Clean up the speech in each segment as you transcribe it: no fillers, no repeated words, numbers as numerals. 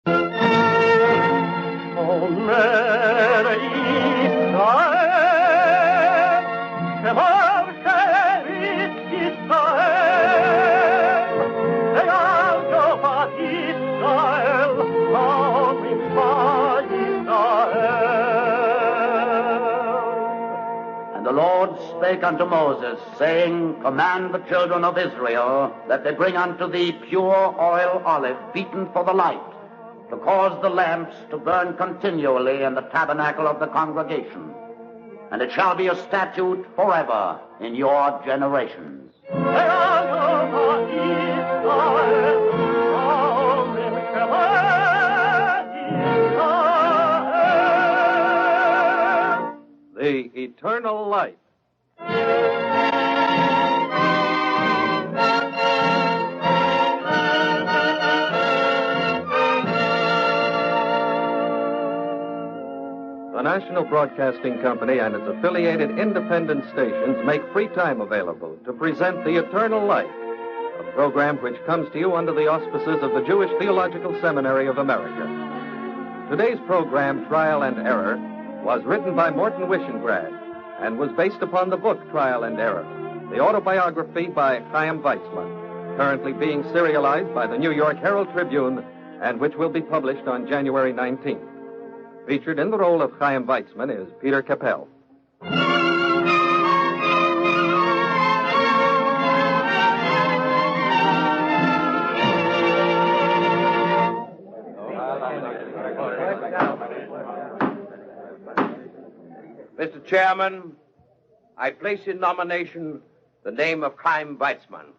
And the Lord spake unto Moses, saying, Command the children of Israel that they bring unto thee pure oil olive beaten for the light, to cause the lamps to burn continually in the tabernacle of the congregation. And it shall be a statute forever in your generations. The eternal life. The National Broadcasting Company and its affiliated independent stations make free time available to present The Eternal Life, a program which comes to you under the auspices of the Jewish Theological Seminary of America. Today's program, Trial and Error, was written by Morton Wishengrad and was based upon the book Trial and Error, the autobiography by Chaim Weizmann, currently being serialized by the New York Herald Tribune and which will be published on January 19th. Featured in the role of Chaim Weizmann is Peter Capell. Mr. Chairman, I place in nomination the name of Chaim Weizmann.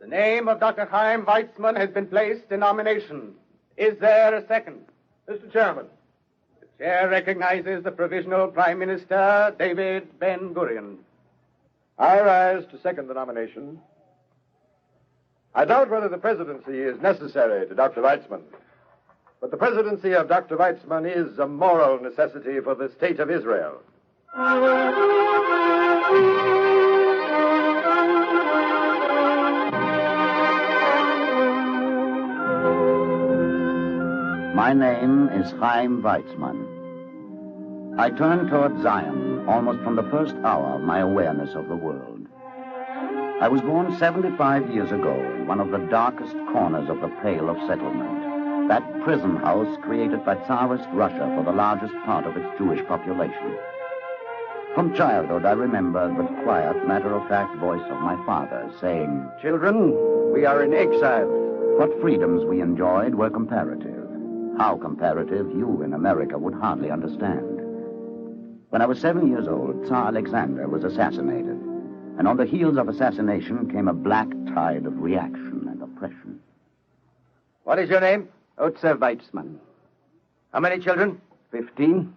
The name of Dr. Chaim Weizmann has been placed in nomination. Is there a second? Mr. Chairman. The chair recognizes the Provisional Prime Minister, David Ben-Gurion. I rise to second the nomination. I doubt whether the presidency is necessary to Dr. Weizmann. But the presidency of Dr. Weizmann is a moral necessity for the state of Israel. My name is Chaim Weizmann. I turned toward Zion almost from the first hour of my awareness of the world. I was born 75 years ago in one of the darkest corners of the Pale of Settlement, that prison house created by Tsarist Russia for the largest part of its Jewish population. From childhood, I remembered the quiet, matter-of-fact voice of my father saying, Children, we are in exile. What freedoms we enjoyed were comparative. How comparative you in America would hardly understand. When I was 7 years old, Tsar Alexander was assassinated. And on the heels of assassination came a black tide of reaction and oppression. What is your name? Otzer Weizmann. How many children? 15.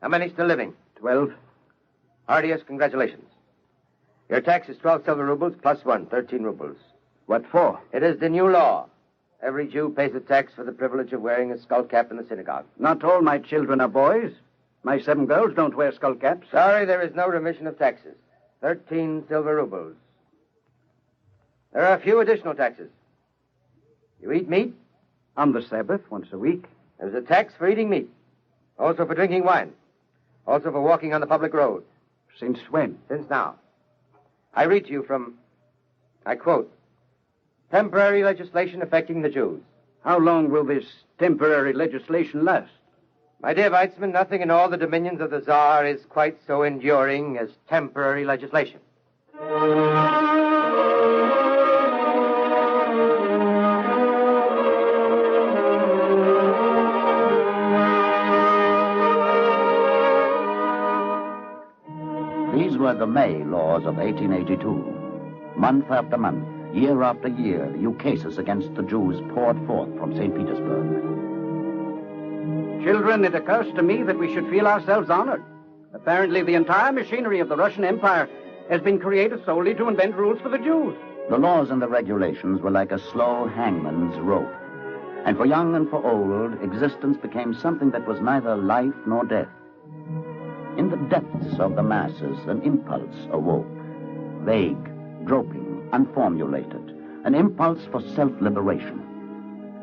How many still living? 12. Heartiest congratulations. Your tax is 12 silver rubles plus 1, 13 rubles. What for? It is the new law. Every Jew pays a tax for the privilege of wearing a skull cap in the synagogue. Not all my children are boys. My 7 girls don't wear skull caps. Sorry, there is no remission of taxes. 13 silver rubles. There are a few additional taxes. You eat meat? On the Sabbath, once a week. There's a tax for eating meat. Also for drinking wine. Also for walking on the public road. Since when? Since now. I read to you from, I quote, temporary legislation affecting the Jews. How long will this temporary legislation last? My dear Weizmann, nothing in all the dominions of the Tsar is quite so enduring as temporary legislation. These were the May laws of 1882. Month after month, year after year, ukases against the Jews poured forth from St. Petersburg. Children, it occurs to me that we should feel ourselves honored. Apparently, the entire machinery of the Russian Empire has been created solely to invent rules for the Jews. The laws and the regulations were like a slow hangman's rope. And for young and for old, existence became something that was neither life nor death. In the depths of the masses, an impulse awoke. Vague, groping, unformulated. An impulse for self-liberation.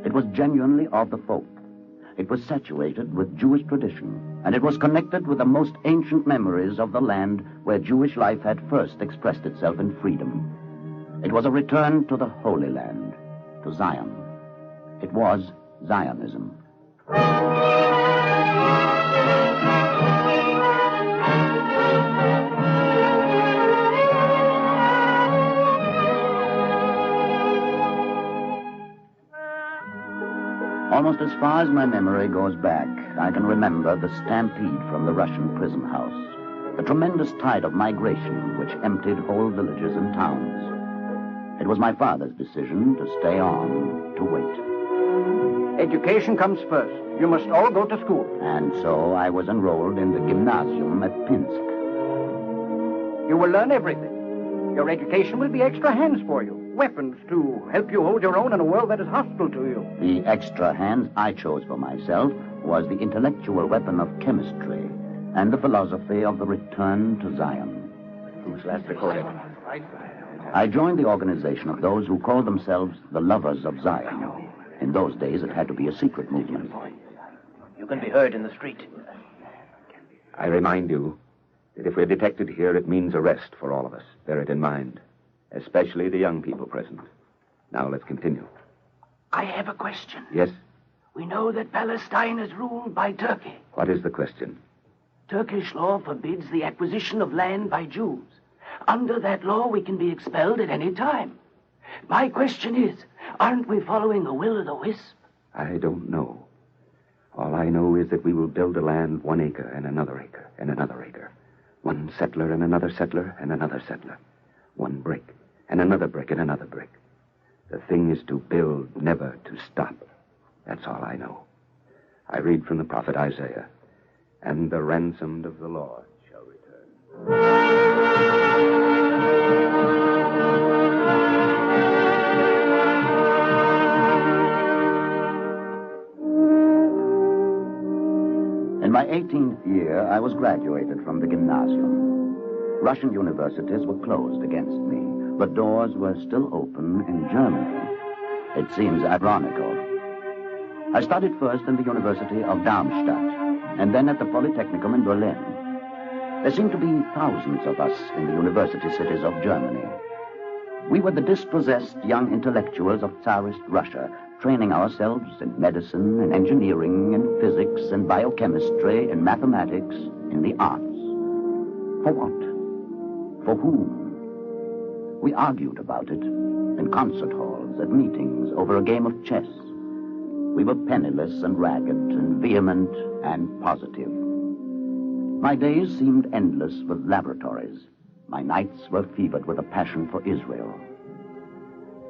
It was genuinely of the folk. It was saturated with Jewish tradition, and it was connected with the most ancient memories of the land where Jewish life had first expressed itself in freedom. It was a return to the Holy Land, to Zion. It was Zionism. Almost as far as my memory goes back, I can remember the stampede from the Russian prison house, the tremendous tide of migration which emptied whole villages and towns. It was my father's decision to stay on, to wait. Education comes first. You must all go to school. And so I was enrolled in the gymnasium at Pinsk. You will learn everything. Your education will be extra hands for you. Weapons to help you hold your own in a world that is hostile to you. The extra hands I chose for myself was the intellectual weapon of chemistry and the philosophy of the return to Zion. Whose last recording? I joined the organization of those who called themselves the Lovers of Zion. In those days, it had to be a secret movement. You can be heard in the street. I remind you that if we're detected here, it means arrest for all of us. Bear it in mind. Especially the young people present. Now let's continue. I have a question. Yes? We know that Palestine is ruled by Turkey. What is the question? Turkish law forbids the acquisition of land by Jews. Under that law, we can be expelled at any time. My question is, aren't we following the will of the wisp? I don't know. All I know is that we will build a land 1 acre and another acre and another acre. One settler and another settler and another settler. One brick and another brick and another brick. The thing is to build, never to stop. That's all I know. I read from the prophet Isaiah. And the ransomed of the Lord shall return. In my 18th year, I was graduated from the gymnasium. Russian universities were closed against me, but doors were still open in Germany. It seems ironical. I studied first in the University of Darmstadt, and then at the Polytechnicum in Berlin. There seemed to be thousands of us in the university cities of Germany. We were the dispossessed young intellectuals of Tsarist Russia, training ourselves in medicine, in engineering, in physics, in biochemistry, in mathematics, in the arts. For what? For whom? We argued about it in concert halls, at meetings, over a game of chess. We were penniless and ragged and vehement and positive. My days seemed endless with laboratories. My nights were fevered with a passion for Israel.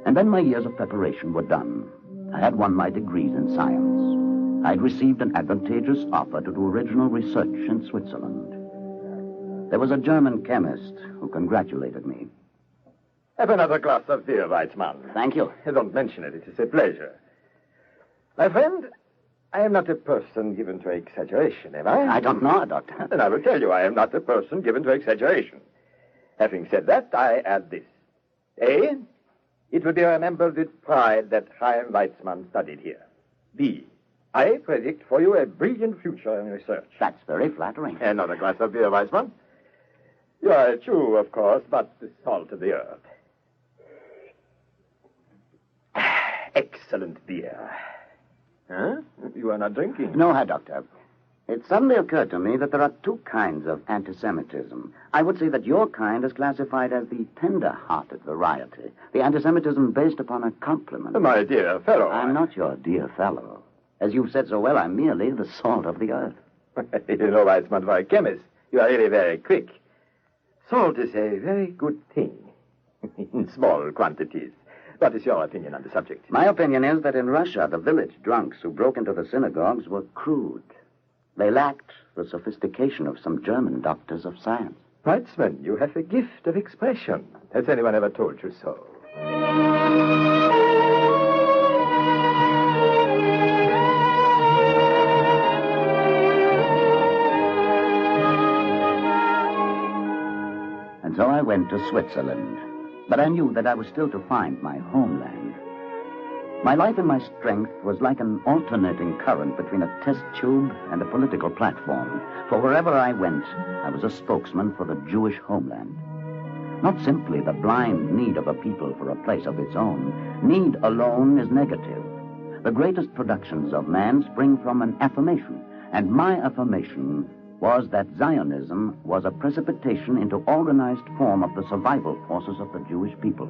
And then my years of preparation were done. I had won my degrees in science. I'd received an advantageous offer to do original research in Switzerland. There was a German chemist who congratulated me. Have another glass of beer, Weizmann. Thank you. Don't mention it. It is a pleasure. My friend, I am not a person given to exaggeration, am I? I don't know, Doctor. Then I will tell you I am not a person given to exaggeration. Having said that, I add this. A, it will be remembered with pride that Chaim Weizmann studied here. B, I predict for you a brilliant future in research. That's very flattering. Another glass of beer, Weizmann. You are a Jew, of course, but the salt of the earth. Excellent beer. Huh? You are not drinking? No, Herr Doctor. It suddenly occurred to me that there are two kinds of anti-Semitism. I would say that your kind is classified as the tender-hearted variety, the anti-Semitism based upon a compliment. My dear fellow. I'm not your dear fellow. As you've said so well, I'm merely the salt of the earth. You know, Weizmann, for a chemist, you are really very quick. Salt is a very good thing, in small quantities. What is your opinion on the subject? My opinion is that in Russia, the village drunks who broke into the synagogues were crude. They lacked the sophistication of some German doctors of science. Weizmann, you have a gift of expression. Has anyone ever told you so? And so I went to Switzerland. But I knew that I was still to find my homeland. My life and my strength was like an alternating current between a test tube and a political platform. For wherever I went, I was a spokesman for the Jewish homeland. Not simply the blind need of a people for a place of its own. Need alone is negative. The greatest productions of man spring from an affirmation, and my affirmation was that Zionism was a precipitation into organized form of the survival forces of the Jewish people.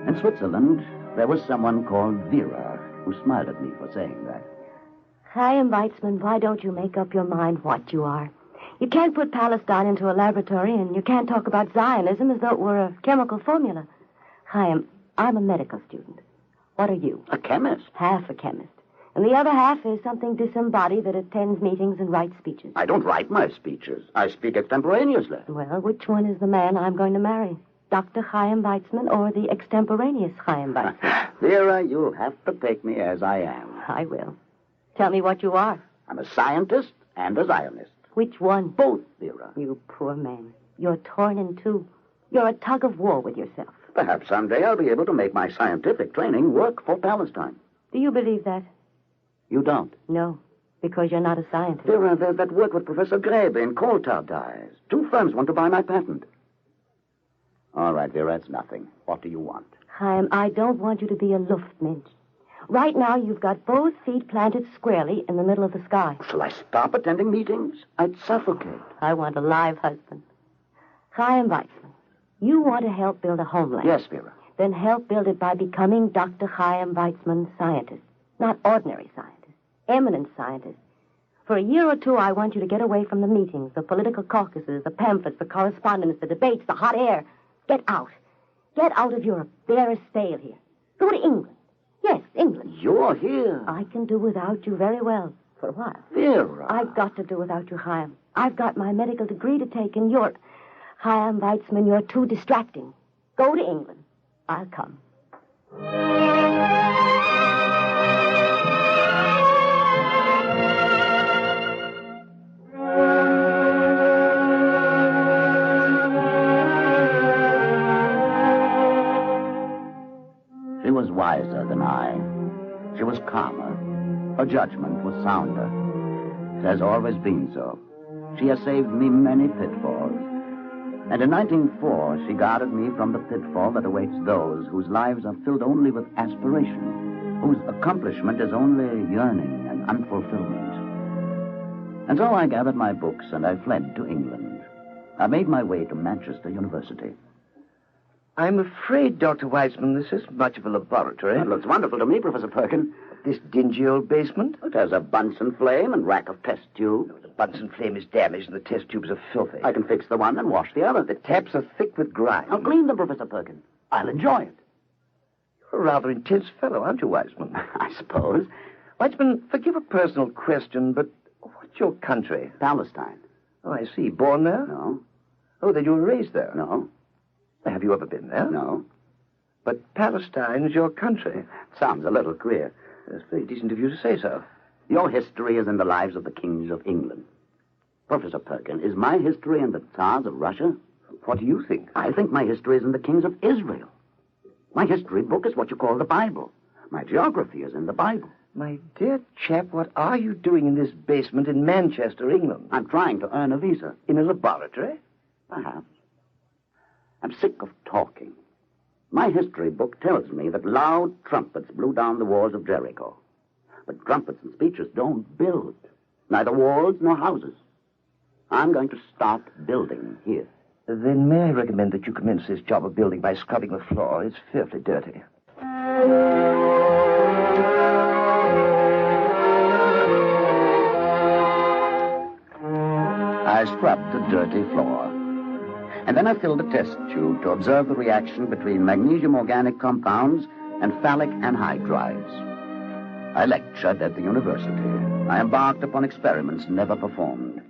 In Switzerland, there was someone called Vera who smiled at me for saying that. Chaim Weizmann, why don't you make up your mind what you are? You can't put Palestine into a laboratory, and you can't talk about Zionism as though it were a chemical formula. Chaim, I'm a medical student. What are you? A chemist? Half a chemist. And the other half is something disembodied that attends meetings and writes speeches. I don't write my speeches. I speak extemporaneously. Well, which one is the man I'm going to marry? Dr. Chaim Weizmann or the extemporaneous Chaim Weizmann? Vera, you'll have to take me as I am. I will. Tell me what you are. I'm a scientist and a Zionist. Which one? Both, Vera. You poor man. You're torn in two. You're a tug of war with yourself. Perhaps someday I'll be able to make my scientific training work for Palestine. Do you believe that? You don't? No, because you're not a scientist. Vera, there's that work with Professor Grebe in coal tar dyes. 2 firms want to buy my patent. All right, Vera, it's nothing. What do you want? Chaim, I don't want you to be a Luftmensch. Right now, you've got both feet planted squarely in the middle of the sky. Shall I stop attending meetings? I'd suffocate. I want a live husband. Chaim Weizmann, you want to help build a homeland. Yes, Vera. Then help build it by becoming Dr. Chaim Weizmann, scientist. Not ordinary scientist. Eminent scientist. For a year or 2, I want you to get away from the meetings, the political caucuses, the pamphlets, the correspondence, the debates, the hot air. Get out. Get out of Europe. There is stale here. Go to England. Yes, England. You're here. I can do without you very well, for a while. Vera. I've got to do without you, Chaim. I've got my medical degree to take, and you're... Chaim Weizmann, you're too distracting. Go to England. I'll come. She was wiser than I. She was calmer. Her judgment was sounder. It has always been so. She has saved me many pitfalls. And in 1904, she guarded me from the pitfall that awaits those whose lives are filled only with aspiration, whose accomplishment is only yearning and unfulfillment. And so I gathered my books and I fled to England. I made my way to Manchester University. I'm afraid, Dr. Weizmann, this isn't much of a laboratory. It looks wonderful to me, Professor Perkin. This dingy old basement? It has a Bunsen flame and rack of test tubes. The Bunsen flame is damaged and the test tubes are filthy. I can fix the one and wash the other. The taps are thick with grime. I'll clean them, Professor Perkin. I'll enjoy it. You're a rather intense fellow, aren't you, Weizmann? I suppose. Weizmann, forgive a personal question, but what's your country? Palestine. Oh, I see. Born there? No. Oh, then you were raised there? No. Have you ever been there? No. But Palestine's your country. Sounds a little queer. It's very decent of you to say so. Your history is in the lives of the kings of England. Professor Perkin, is my history in the Tsars of Russia? What do you think? I think my history is in the kings of Israel. My history book is what you call the Bible. My geography is in the Bible. My dear chap, what are you doing in this basement in Manchester, England? I'm trying to earn a visa. In a laboratory? Perhaps. I'm sick of talking. My history book tells me that loud trumpets blew down the walls of Jericho. But trumpets and speeches don't build. Neither walls nor houses. I'm going to start building here. Then may I recommend that you commence this job of building by scrubbing the floor? It's fearfully dirty. I scrubbed the dirty floor. And then I filled a test tube to observe the reaction between magnesium organic compounds and phthalic anhydrides. I lectured at the university. I embarked upon experiments never performed.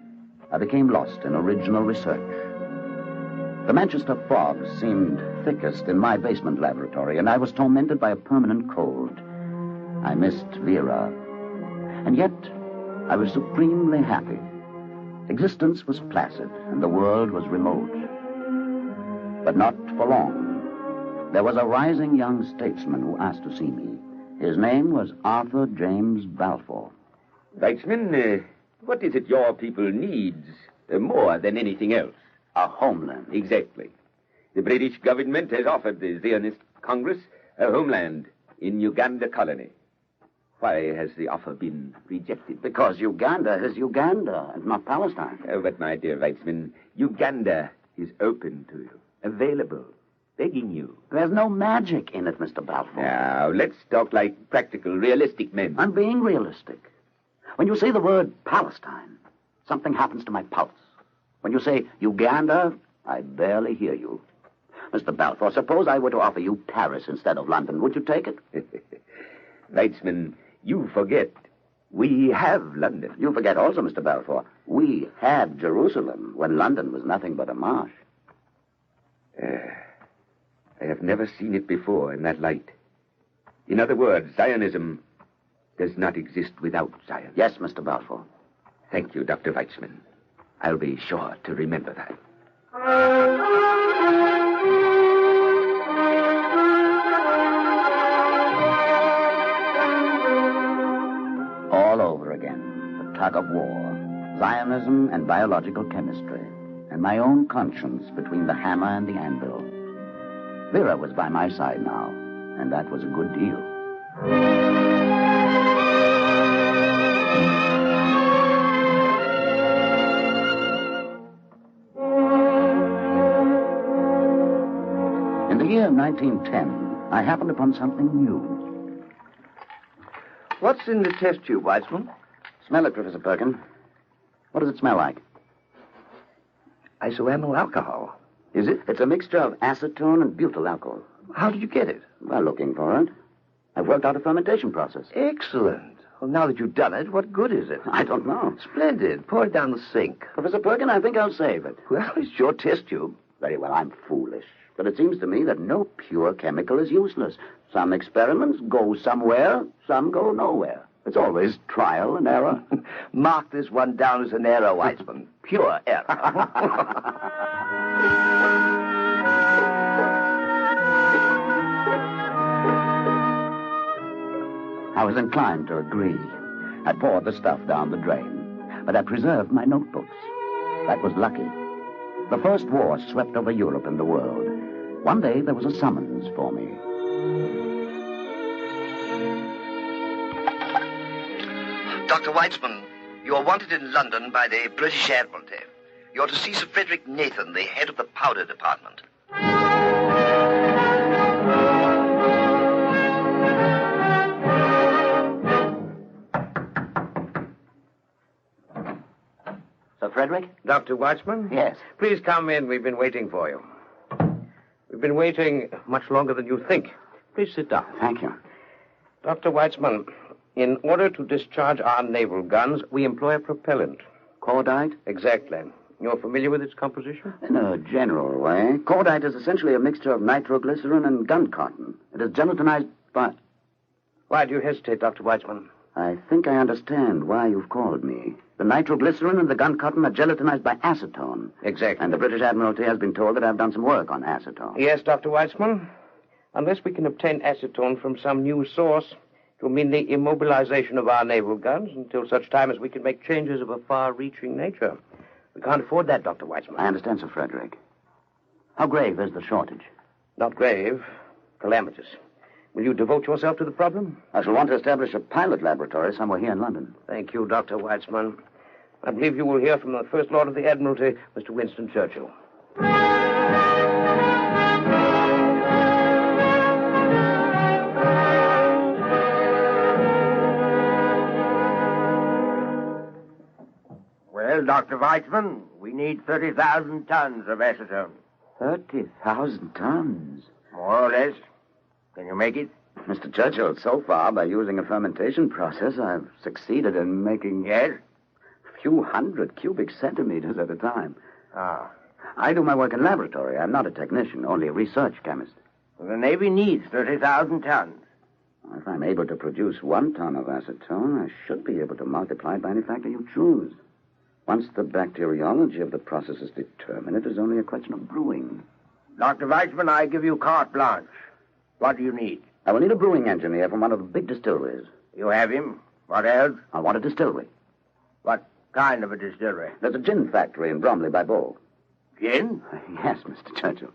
I became lost in original research. The Manchester fog seemed thickest in my basement laboratory, and I was tormented by a permanent cold. I missed Vera. And yet, I was supremely happy. Existence was placid, and the world was remote. But not for long. there was a rising young statesman who asked to see me. His name was Arthur James Balfour. Weitzman, what is it your people needs more than anything else? A homeland. Exactly. The British government has offered the Zionist Congress a homeland in Uganda colony. Why has the offer been rejected? Because Uganda is Uganda and not Palestine. Oh, but my dear Weitzman, Uganda is open to you, available, begging you. There's no magic in it, Mr. Balfour. Now, let's talk like practical, realistic men. I'm being realistic. When you say the word Palestine, something happens to my pulse. When you say Uganda, I barely hear you. Mr. Balfour, suppose I were to offer you Paris instead of London. Would you take it? Weitzman, you forget. We have London. You forget also, Mr. Balfour, we had Jerusalem when London was nothing but a marsh. I have never seen it before in that light. In other words, Zionism does not exist without Zion. Yes, Mr. Balfour. Thank you, Dr. Weitzman. I'll be sure to remember that. All over again, the tug of war, Zionism and biological chemistry, and my own conscience between the hammer and the anvil. Vera was by my side now, and that was a good deal. In the year 1910, I happened upon something new. What's in the test tube, Weitzman? Smell it, Professor Perkin. What does it smell like? Isoamyl alcohol. Is it? It's a mixture of acetone and butyl alcohol. How did you get it? By looking for it. I've worked out a fermentation process. Excellent. Well, now that you've done it, what good is it? I don't know. Splendid. Pour it down the sink. Professor Perkin, I think I'll save it. Well, it's your test tube. Very well, I'm foolish. But it seems to me that no pure chemical is useless. Some experiments go somewhere, some go nowhere. It's always trial and error. Mark this one down as an error, Weitzman. Pure error. I was inclined to agree. I poured the stuff down the drain, but I preserved my notebooks. That was lucky. The first war swept over Europe and the world. One day there was a summons for me. Dr. Weitzman, you are wanted in London by the British Admiralty. You're to see Sir Frederick Nathan, the head of the powder department. Sir Frederick? Dr. Weitzman? Yes. Please come in. We've been waiting for you. We've been waiting much longer than you think. Please sit down. Thank you. Dr. Weitzman, in order to discharge our naval guns, we employ a propellant. Cordite? Exactly. You're familiar with its composition? In a general way. Cordite is essentially a mixture of nitroglycerin and gun cotton. It is gelatinized by... Why do you hesitate, Dr. Weitzman? I think I understand why you've called me. The nitroglycerin and the gun cotton are gelatinized by acetone. Exactly. And the British Admiralty has been told that I've done some work on acetone. Yes, Dr. Weitzman. Unless we can obtain acetone from some new source, it will mean the immobilization of our naval guns until such time as we can make changes of a far-reaching nature. We can't afford that, Dr. Weitzman. I understand, Sir Frederick. How grave is the shortage? Not grave. Calamitous. Will you devote yourself to the problem? I shall want to establish a pilot laboratory somewhere here in London. Thank you, Dr. Weitzman. I believe you will hear from the First Lord of the Admiralty, Mr. Winston Churchill. Well, Dr. Weitzman, we need 30,000 tons of acetone. 30,000 tons. More or less. Can you make it? Mr. Churchill, so far, by using a fermentation process, I've succeeded in making... Yes? A few hundred cubic centimeters at a time. Ah. I do my work in laboratory. I'm not a technician, only a research chemist. Well, the Navy needs 30,000 tons. If I'm able to produce 1 ton of acetone, I should be able to multiply it by any factor you choose. Once the bacteriology of the process is determined, it is only a question of brewing. Dr. Weissman, I give you carte blanche. What do you need? I will need a brewing engineer from one of the big distilleries. You have him. What else? I want a distillery. What kind of a distillery? There's a gin factory in Bromley by Bow. Gin? Yes, Mr. Churchill.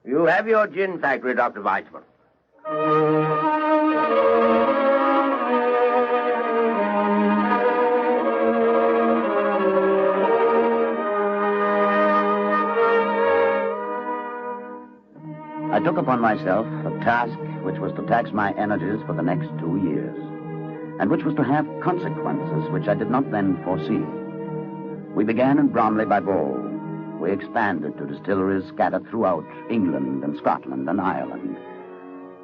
You have your gin factory, Dr. Weissman. I took upon myself a task which was to tax my energies for the next 2 years, and which was to have consequences which I did not then foresee. We began in Bromley by Bow. We expanded to distilleries scattered throughout England and Scotland and Ireland.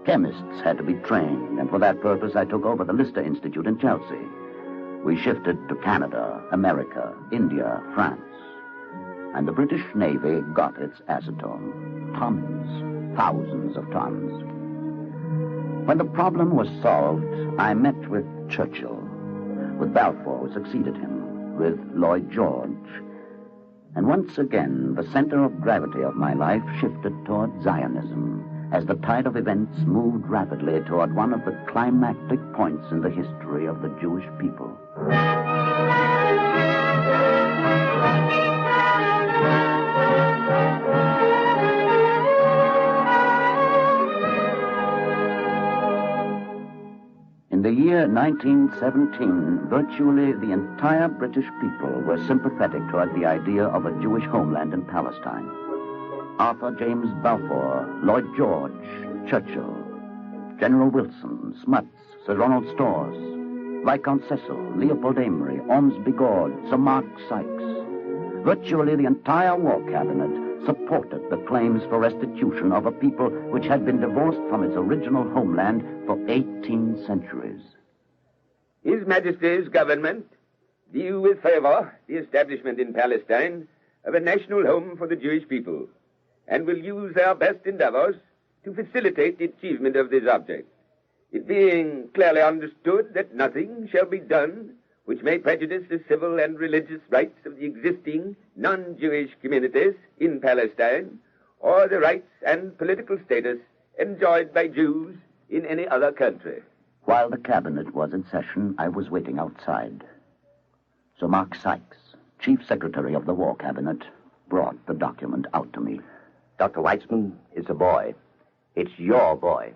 Chemists had to be trained, and for that purpose I took over the Lister Institute in Chelsea. We shifted to Canada, America, India, France. And the British Navy got its acetone. Tons, thousands of tons. When the problem was solved, I met with Churchill, with Balfour, who succeeded him, with Lloyd George. And once again, the center of gravity of my life shifted toward Zionism, as the tide of events moved rapidly toward one of the climactic points in the history of the Jewish people. In the year 1917, virtually the entire British people were sympathetic toward the idea of a Jewish homeland in Palestine. Arthur James Balfour, Lloyd George, Churchill, General Wilson, Smuts, Sir Ronald Storrs, Viscount Cecil, Leopold Amory, Ormsby Gord, Sir Mark Sykes. Virtually the entire War Cabinet supported the claims for restitution of a people which had been divorced from its original homeland for 18 centuries. His Majesty's government view with favor the establishment in Palestine of a national home for the Jewish people, and will use our best endeavors to facilitate the achievement of this object, it being clearly understood that nothing shall be done which may prejudice the civil and religious rights of the existing non-Jewish communities in Palestine, or the rights and political status enjoyed by Jews in any other country. While the cabinet was in session, I was waiting outside. Sir Mark Sykes, Chief Secretary of the War Cabinet, brought the document out to me. Dr. Weitzman, it's a boy. It's your boy.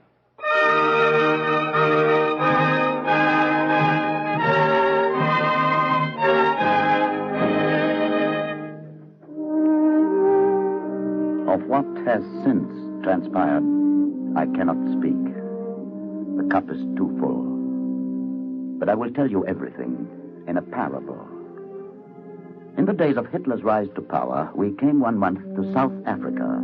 Of what has since transpired, I cannot speak. The cup is too full. But I will tell you everything in a parable. In the days of Hitler's rise to power, we came one month to South Africa,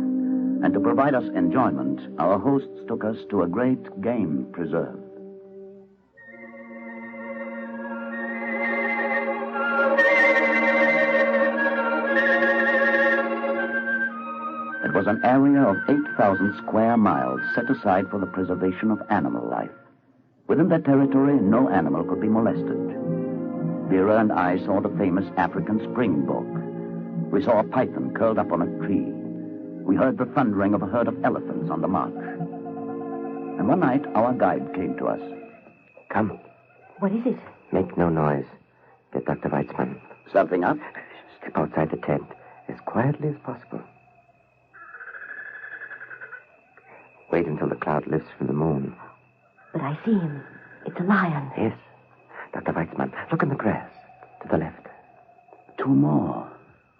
and to provide us enjoyment, our hosts took us to a great game preserve. It was an area of 8,000 square miles set aside for the preservation of animal life. Within that territory, no animal could be molested. Vera and I saw the famous African springbok. We saw a python curled up on a tree. We heard the thundering of a herd of elephants on the march. And one night, our guide came to us. Come. What is it? Make no noise. Get Dr. Weitzman. Something up? Step outside the tent as quietly as possible. Wait until the cloud lifts from the moon. But I see him. It's a lion. Yes. Dr. Weitzman, look in the grass. To the left. 2 more.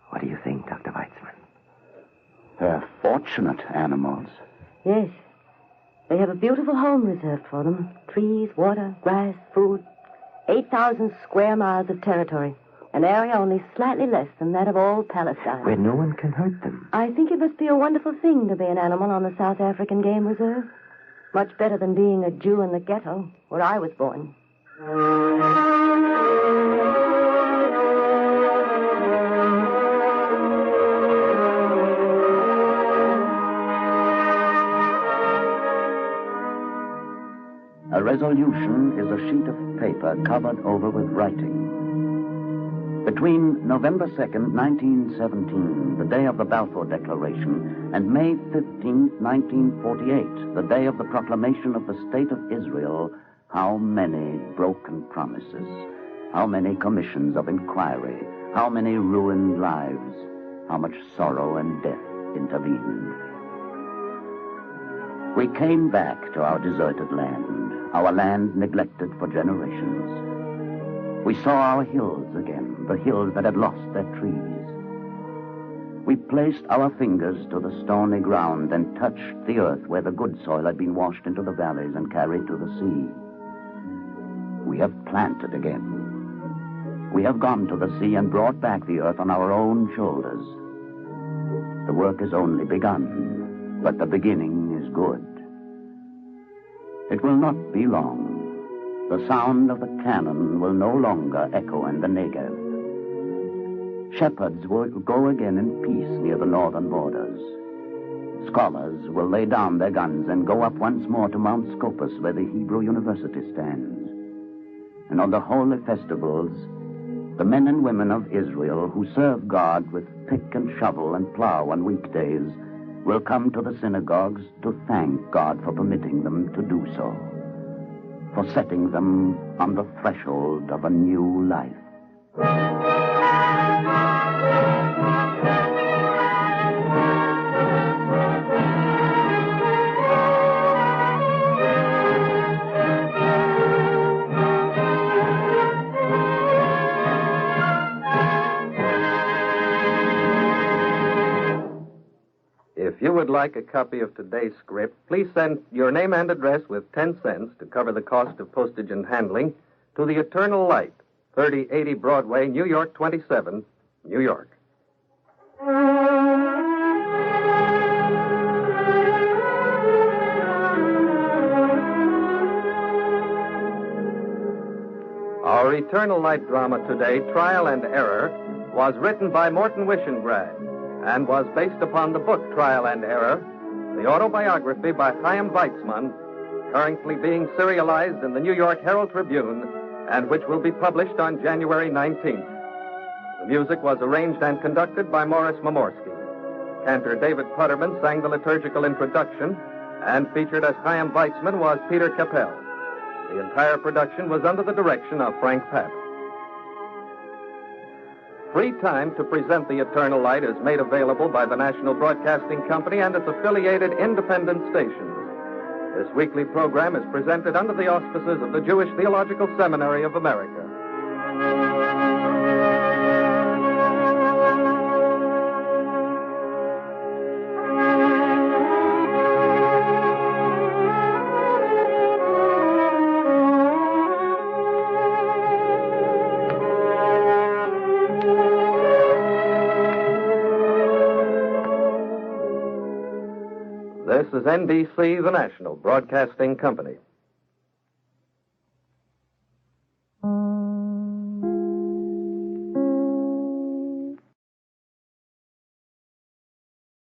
What do you think, Dr. Weitzman? They're fortunate animals. Yes. They have a beautiful home reserved for them. Trees, water, grass, food. 8,000 square miles of territory. An area only slightly less than that of all Palestine. Where no one can hurt them. I think it must be a wonderful thing to be an animal on the South African Game Reserve. Much better than being a Jew in the ghetto, where I was born. A resolution is a sheet of paper covered over with writing. Between November 2nd, 1917, the day of the Balfour Declaration, and May 15th, 1948, the day of the proclamation of the State of Israel, how many broken promises, how many commissions of inquiry, how many ruined lives, how much sorrow and death intervened. We came back to our deserted land, our land neglected for generations. We saw our hills again, the hills that had lost their trees. We placed our fingers to the stony ground and touched the earth where the good soil had been washed into the valleys and carried to the sea. We have planted again. We have gone to the sea and brought back the earth on our own shoulders. The work is only begun, but the beginning is good. It will not be long. The sound of the cannon will no longer echo in the Negev. Shepherds will go again in peace near the northern borders. Scholars will lay down their guns and go up once more to Mount Scopus, where the Hebrew University stands. And on the holy festivals, the men and women of Israel who serve God with pick and shovel and plow on weekdays will come to the synagogues to thank God for permitting them to do so, for setting them on the threshold of a new life. If you would like a copy of today's script, please send your name and address with 10 cents to cover the cost of postage and handling to The Eternal Light, 3080 Broadway, New York 27, New York. Our Eternal Light drama today, Trial and Error, was written by Morton Wishengrad and was based upon the book Trial and Error, the autobiography by Chaim Weizmann, currently being serialized in the New York Herald Tribune, and which will be published on January 19th. The music was arranged and conducted by Morris Momorsky. Cantor David Putterman sang the liturgical introduction, and featured as Chaim Weizmann was Peter Capell. The entire production was under the direction of Frank Papp. Free time to present The Eternal Light is made available by the National Broadcasting Company and its affiliated independent stations. This weekly program is presented under the auspices of the Jewish Theological Seminary of America. This is NBC, the National Broadcasting Company.